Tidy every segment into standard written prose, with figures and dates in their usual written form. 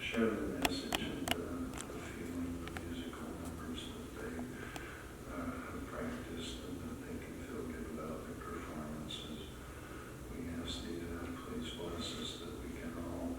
share the message and the feeling, the musical numbers that they have practiced and that they can feel good about their performances. We ask thee to please bless us that we can all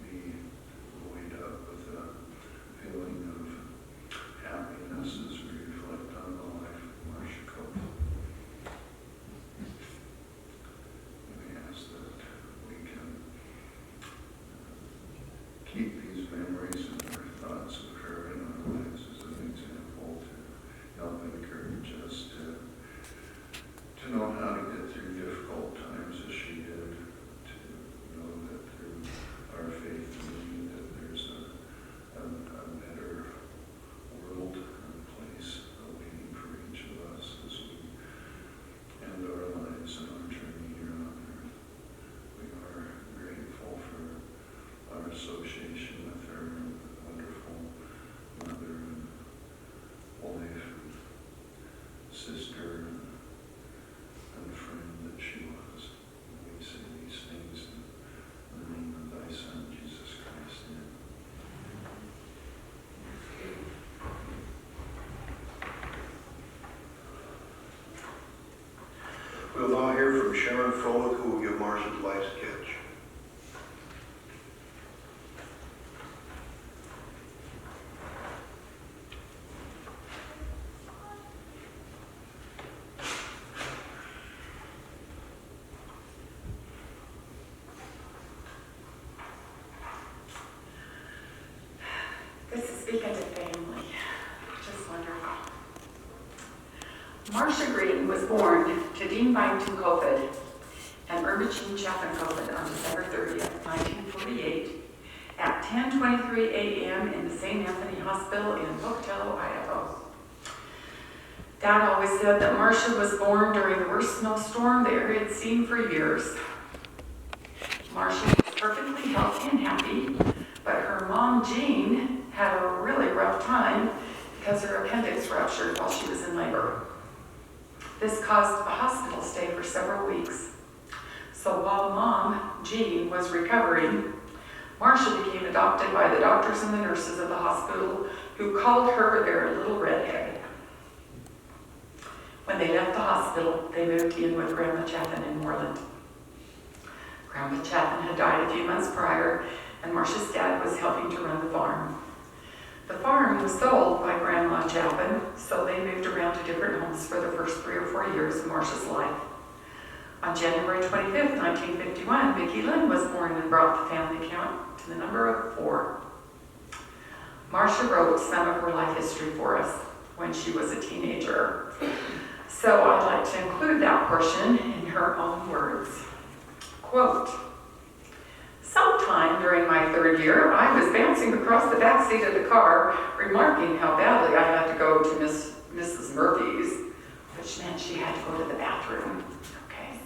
be buoyed up with a feeling of happiness as we reflect on the life of Marsha Green. We ask that we can keep these memories and our thoughts of her in our lives as an example to help encourage us to know how to get through difficult times as she did, to know that through our faith in you that there's a better world and place waiting for each of us as we end our lives and our journey here on earth. We are grateful for our association with her and the wonderful mother and wife and sister and friend that she was. And we say these things in the name of thy Son, Jesus Christ. Amen. We'll now hear from Sharon Frolick, who will give Marsha the life sketch. This is speaking to family. Just wonderful. Marsha Green was born to Dean Byington Coffin and Irma Jean Chapman Coffin on December 30th, 1948 at 10:23 a.m. in the St. Anthony Hospital in Pocatello, Idaho. Dad always said that Marsha was born during the worst snowstorm the area had seen for years. Marsha was perfectly healthy and happy, but her mom, Jean, had a really rough time because her appendix ruptured while she was in labor. This caused a hospital stay for several weeks. So while Mom, Jean, was recovering, Marsha became adopted by the doctors and the nurses of the hospital, who called her their little redhead. When they left the hospital, they moved in with Grandma Chapman in Moreland. Grandma Chapman had died a few months prior, and Marsha's dad was helping to run the farm. The farm was sold by Grandma Chapman, so they moved around to different homes for the first 3 or 4 years of Marsha's life. On January 25th, 1951, Vicki Lynn was born and brought the family count to the number of 4. Marsha wrote some of her life history for us when she was a teenager. So I'd like to include that portion in her own words. Quote, "Sometime during my 3rd year, I was bouncing across the back seat of the car, remarking how badly I had to go to Mrs. Murphy's," which meant she had to go to the bathroom. Okay.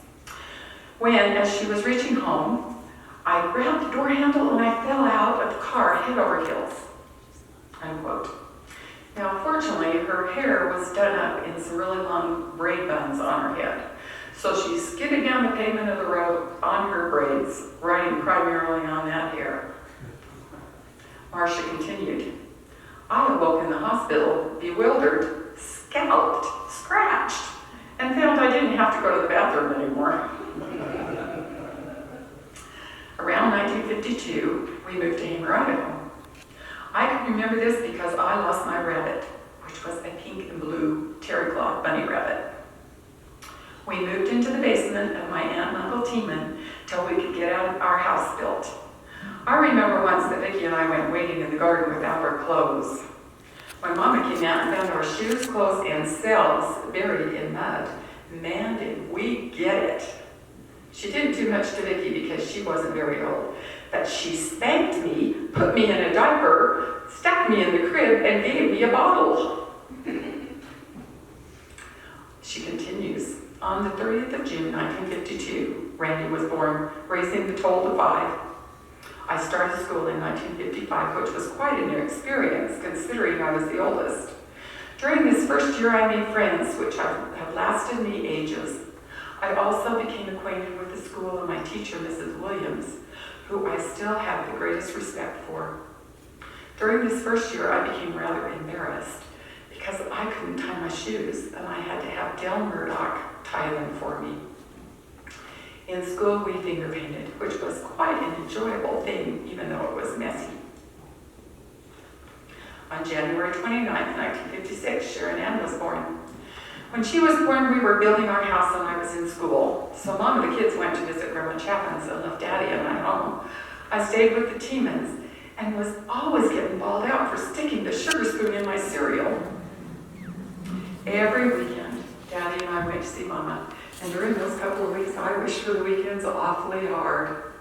"When, as she was reaching home, I grabbed the door handle and I fell out of the car head over heels." Unquote. Now, fortunately, her hair was done up in some really long braid buns on her head. So she skidded down the pavement of the road on her braids, riding primarily on that hair. Marsha continued, "I awoke in the hospital, bewildered, scalped, scratched, and found I didn't have to go to the bathroom anymore." Around 1952, we moved to Hamer, Idaho. I can remember this because I lost my rabbit, which was a pink and blue terry cloth bunny rabbit. We moved into the basement of my Aunt and Uncle Teeman till we could get our house built. I remember once that Vicki and I went wading in the garden without our clothes. When Mama came out and found our shoes, clothes, and cells buried in mud, man, did we get it. She didn't do much to Vicki because she wasn't very old, but she spanked me, put me in a diaper, stuck me in the crib, and gave me a bottle. She continues, "On the 30th of June, 1952, Randy was born, raising the total to 5. I started school in 1955, which was quite a new experience, considering I was the oldest. During this first year, I made friends, which have lasted me ages. I also became acquainted with the school and my teacher, Mrs. Williams, who I still have the greatest respect for. During this first year, I became rather embarrassed because I couldn't tie my shoes and I had to have Del Murdoch tie them for me. In school, we finger painted, which was quite an enjoyable thing, even though it was messy. On January 29, 1956, Sharon Ann was born. When she was born, we were building our house and I was in school. So Mom and the kids went to visit Grandma Chapman's and left Daddy and I home. I stayed with the Tiemans and was always getting bawled out for sticking the sugar spoon in my cereal. Every weekend, Daddy and I went to see Mama. And during those couple of weeks, I wished for the weekends awfully hard.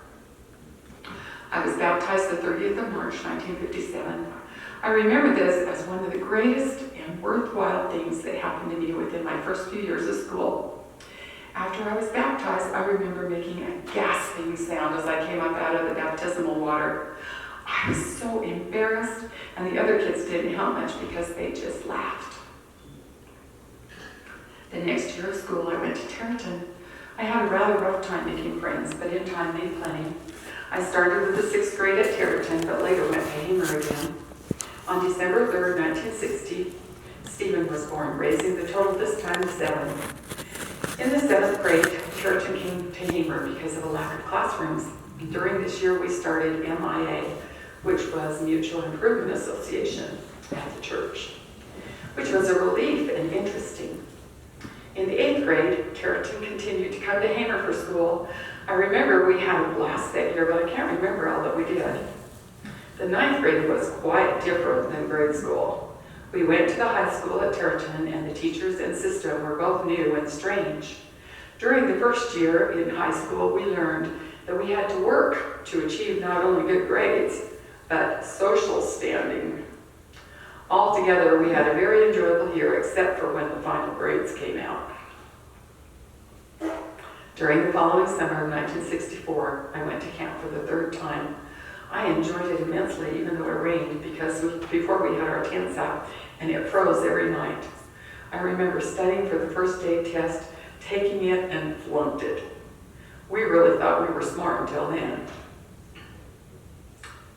I was baptized the 30th of March, 1957. I remember this as one of the greatest and worthwhile things that happened to me within my first few years of school. After I was baptized, I remember making a gasping sound as I came up out of the baptismal water. I was so embarrassed, and the other kids didn't help much because they just laughed. The next year of school, I went to Tarleton. I had a rather rough time making friends, but in time made plenty. I started with the 6th grade at Tarleton, but later went to Hamer again. On December 3rd, 1960, Stephen was born, raising the total this time to 7. In the 7th grade, Tarleton came to Hamer because of a lack of classrooms. During this year, we started MIA, which was Mutual Improvement Association at the church, which was a relief and interesting. In the 8th grade, Tarleton continued to come to Hamer for school. I remember we had a blast that year, but I can't remember all that we did. The 9th grade was quite different than grade school. We went to the high school at Tarleton, and the teachers and system were both new and strange. During the first year in high school, we learned that we had to work to achieve not only good grades, but social standing. Altogether, we had a very enjoyable year, except for when the final grades came out. During the following summer of 1964, I went to camp for the 3rd time. I enjoyed it immensely, even though it rained, because before we had our tents out, and it froze every night. I remember studying for the first day test, taking it, and flunked it. We really thought we were smart until then.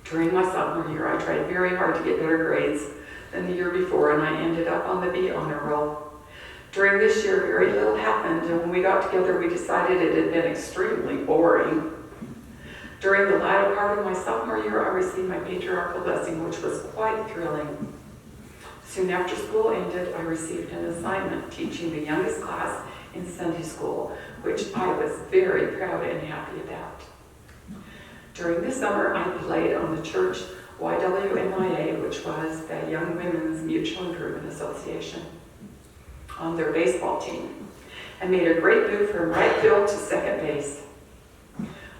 During my sophomore year, I tried very hard to get better grades than the year before, and I ended up on the B honor roll. During this year, very little happened, and when we got together, we decided it had been extremely boring. During the latter part of my sophomore year, I received my patriarchal blessing, which was quite thrilling. Soon after school ended, I received an assignment teaching the youngest class in Sunday school, which I was very proud and happy about. During the summer, I played on the church YWMIA, which was the Young Women's Mutual Improvement Association, on their baseball team, and made a great move from right field to second base.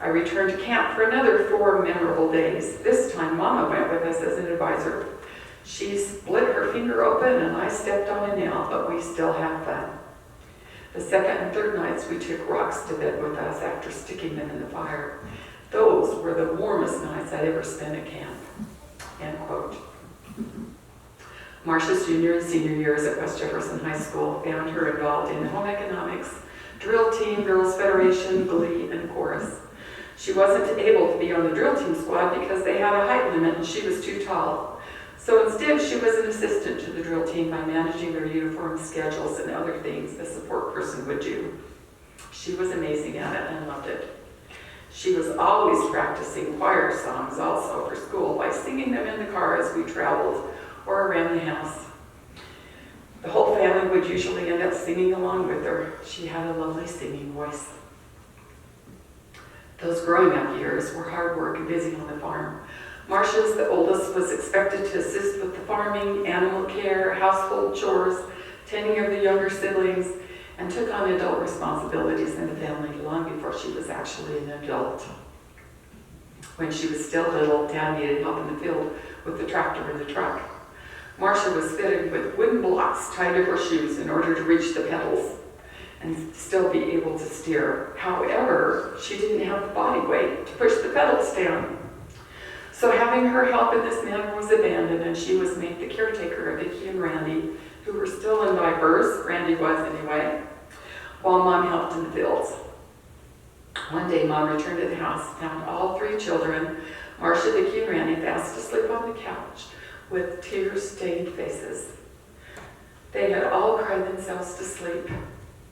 I returned to camp for another 4 memorable days. This time, Mama went with us as an advisor. She split her finger open and I stepped on a nail, but we still had fun. The 2nd and 3rd nights, we took rocks to bed with us after sticking them in the fire. Those were the warmest nights I'd ever spent at camp. End quote. Marsha's junior and senior years at West Jefferson High School found her involved in home economics, drill team, girls federation, glee, and chorus. She wasn't able to be on the drill team squad because they had a height limit and she was too tall. So instead, she was an assistant to the drill team by managing their uniform schedules and other things the support person would do. She was amazing at it and loved it. She was always practicing choir songs also for school by singing them in the car as we traveled or around the house. The whole family would usually end up singing along with her. She had a lovely singing voice. Those growing up years were hard work and busy on the farm. Marsha, the oldest, was expected to assist with the farming, animal care, household chores, tending of the younger siblings, and took on adult responsibilities in the family long before she was actually an adult. When she was still little, Dad needed help in the field with the tractor and the truck. Marsha was fitted with wooden blocks tied to her shoes in order to reach the pedals and still be able to steer. However, she didn't have the body weight to push the pedals down. So having her help in this manner was abandoned, and she was made the caretaker of Vicky and Randy, who were still in diapers, Randy was anyway, while Mom helped in the fields. One day, Mom returned to the house, found all three children, Marsha, Vicki, and Randy, fast asleep on the couch with tear-stained faces. They had all cried themselves to sleep.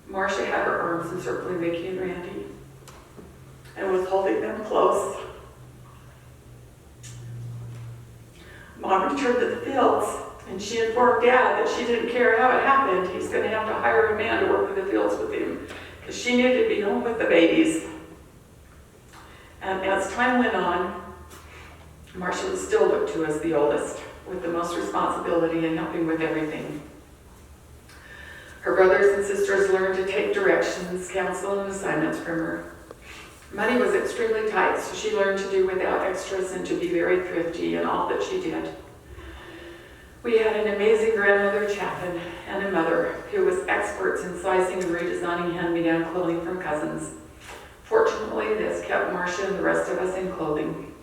Marsha had her arms encircling Vicki and Randy and was holding them close. Mom returned to the fields, and she informed Dad that she didn't care how it happened. He's going to have to hire a man to work in the fields with him because she needed to be home with the babies. And as time went on, Marsha was still looked to as the oldest, with the most responsibility and helping with everything. Her brothers and sisters learned to take directions, counsel, and assignments from her. Money was extremely tight, so she learned to do without extras and to be very thrifty in all that she did. We had an amazing grandmother, Chaffin, and a mother who was experts in sizing and redesigning hand-me-down clothing from cousins. Fortunately, this kept Marsha and the rest of us in clothing.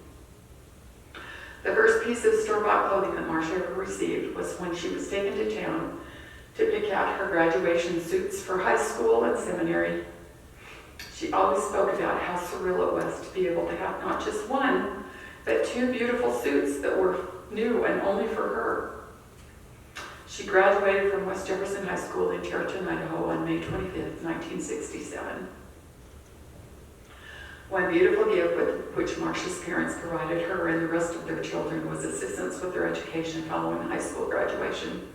The first piece of store-bought clothing that Marsha ever received was when she was taken to town to pick out her graduation suits for high school and seminary. She always spoke about how surreal it was to be able to have not just one, but two beautiful suits that were new and only for her. She graduated from West Jefferson High School in Territon, Idaho on May 25th, 1967. One beautiful gift which Marsha's parents provided her and the rest of their children was assistance with their education following high school graduation.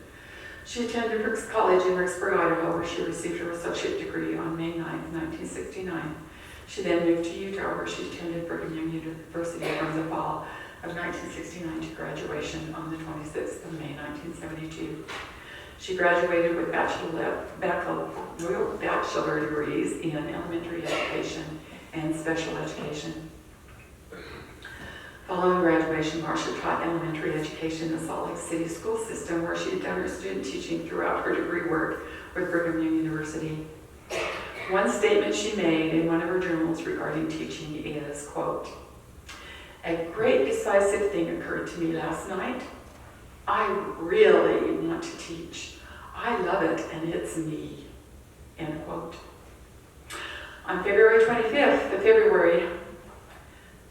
She attended Ricks College in Rexburg, Idaho, where she received her associate degree on May 9, 1969. She then moved to Utah, where she attended Brigham Young University from the fall of 1969 to graduation on the 26th of May, 1972. She graduated with bachelor degrees in elementary education and special education. Following graduation, Marsha taught elementary education in the Salt Lake City school system, where she had done her student teaching throughout her degree work with Brigham Young University. One statement she made in one of her journals regarding teaching is, quote, "A great decisive thing occurred to me last night. I really want to teach. I love it, and it's me," end quote. On February 25th of February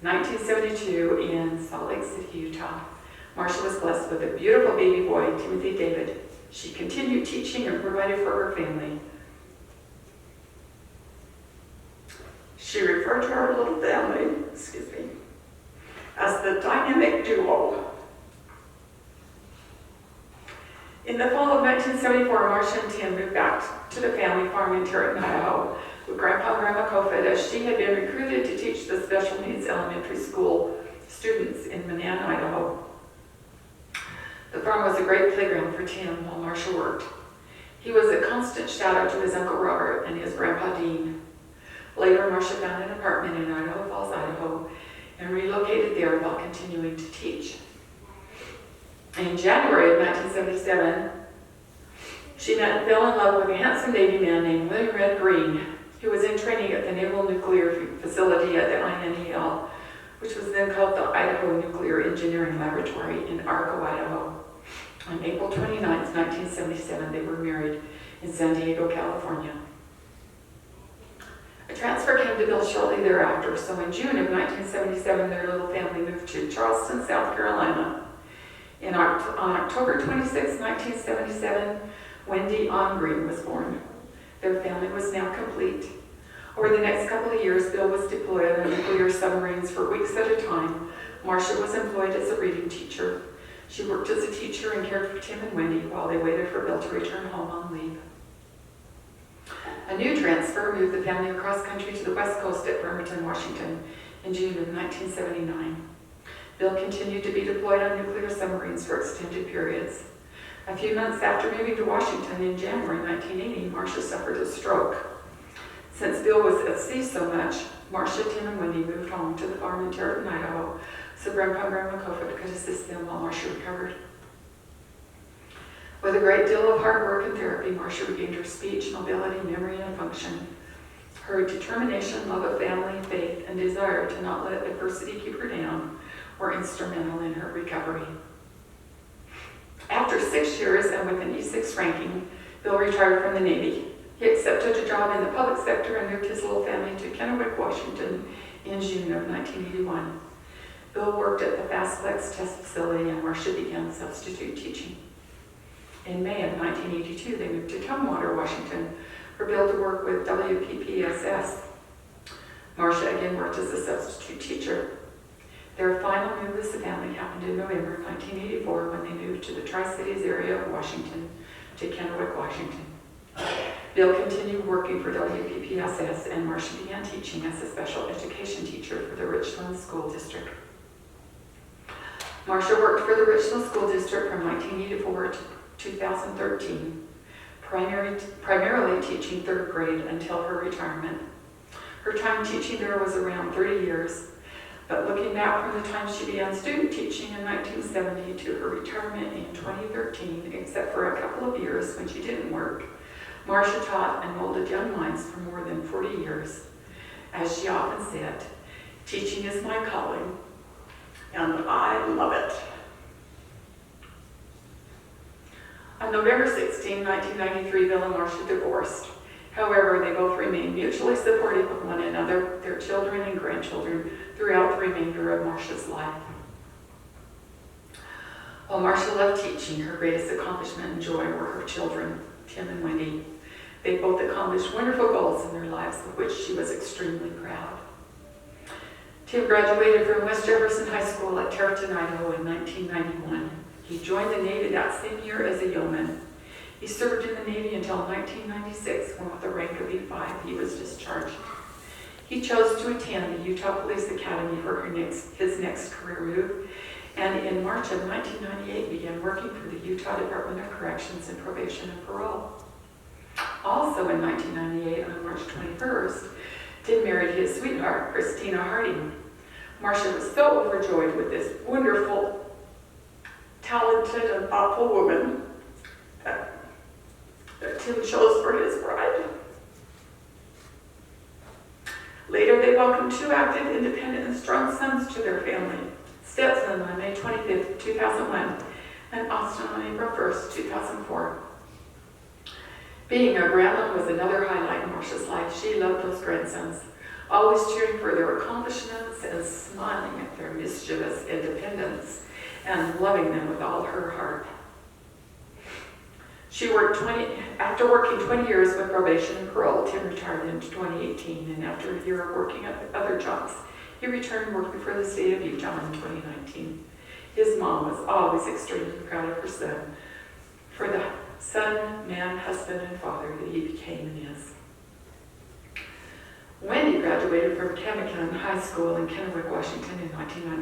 1972 in Salt Lake City, Utah, Marsha was blessed with a beautiful baby boy, Timothy David. She continued teaching and provided for her family. She referred to her little family, as the dynamic duo. In the fall of 1974, Marsha and Tim moved back to the family farm in Territon, Idaho, with Grandpa and Grandma Kofod, as she had been recruited to teach the special needs elementary school students in Manan, Idaho. The farm was a great playground for Tim while Marsha worked. He was a constant shout-out to his Uncle Robert and his Grandpa Dean. Later, Marsha found an apartment in Idaho Falls, Idaho, and relocated there while continuing to teach. In January of 1977, she met and fell in love with a handsome Navy man named William Red Green, who was in training at the Naval Nuclear Facility at the INEL, which was then called the Idaho Nuclear Engineering Laboratory in Arco, Idaho. On April 29, 1977, they were married in San Diego, California. A transfer came to Bill shortly thereafter, so in June of 1977, their little family moved to Charleston, South Carolina. On October 26, 1977, Wendy Ann Green was born. Their family was now complete. Over the next couple of years, Bill was deployed on nuclear submarines for weeks at a time. Marsha was employed as a reading teacher. She worked as a teacher and cared for Tim and Wendy while they waited for Bill to return home on leave. A new transfer moved the family across country to the West Coast at Bremerton, Washington in June of 1979. Bill continued to be deployed on nuclear submarines for extended periods. A few months after moving to Washington in January 1980, Marsha suffered a stroke. Since Bill was at sea so much, Marsha, Tim, and Wendy moved home to the farm in Territon, Idaho, so Grandpa and Grandma Kofod could assist them while Marsha recovered. With a great deal of hard work and therapy, Marsha regained her speech, mobility, memory, and function. Her determination, love of family, faith, and desire to not let adversity keep her down were instrumental in her recovery. After 6 years and with an E6 ranking, Bill retired from the Navy. He He accepted a job in the public sector and moved his little family to Kennewick, Washington in June of 1981. Bill worked at the Fastplex test facility and Marsha began substitute teaching. In May of 1982, they moved to Tumwater, Washington, for Bill to work with WPPSS. Marsha again worked as a substitute teacher. Their final move as a family happened in November of 1984 when they moved to the Tri-Cities area of Washington to Kennewick, Washington. Bill continued working for WPPSS and Marsha began teaching as a special education teacher for the Richland School District. Marsha worked for the Richland School District from 1984 to 2013, primarily teaching third grade until her retirement. Her time teaching there was around 30 years, but looking back from the time she began student teaching in 1970 to her retirement in 2013, except for a couple of years when she didn't work, Marsha taught and molded young minds for more than 40 years. As she often said, teaching is my calling, and I love it. On November 16, 1993, Bill and Marsha divorced. However, they both remained mutually supportive of one another, their children and grandchildren, throughout the remainder of Marsha's life. While Marsha loved teaching, her greatest accomplishment and joy were her children, Tim and Wendy. They both accomplished wonderful goals in their lives, of which she was extremely proud. Tim graduated from West Jefferson High School at Tarleton, Idaho in 1991. He joined the Navy that same year as a yeoman. He served in the Navy until 1996, when with the rank of E5, he was discharged. He chose to attend the Utah Police Academy for his next career move, and in March of 1998 began working for the Utah Department of Corrections and Probation and Parole. Also in 1998, on March 21st, Tim married his sweetheart, Christina Harding. Marsha was so overjoyed with this wonderful, talented, and thoughtful woman that Tim chose for his bride. Later, they welcomed two active, independent, and strong sons to their family, Stetson on May 25th, 2001, and Austin on April 1st, 2004. Being a grandma was another highlight in Marsha's life. She loved those grandsons, always cheering for their accomplishments and smiling at their mischievous independence and loving them with all her heart. After working 20 years with probation and parole, Tim retired in 2018, and after a year of working at other jobs, he returned working for the state of Utah in 2019. His mom was always extremely proud of her son for the son, man, husband, and father that he became and is. Wendy graduated from Chemican High School in Kennewick, Washington in 1996.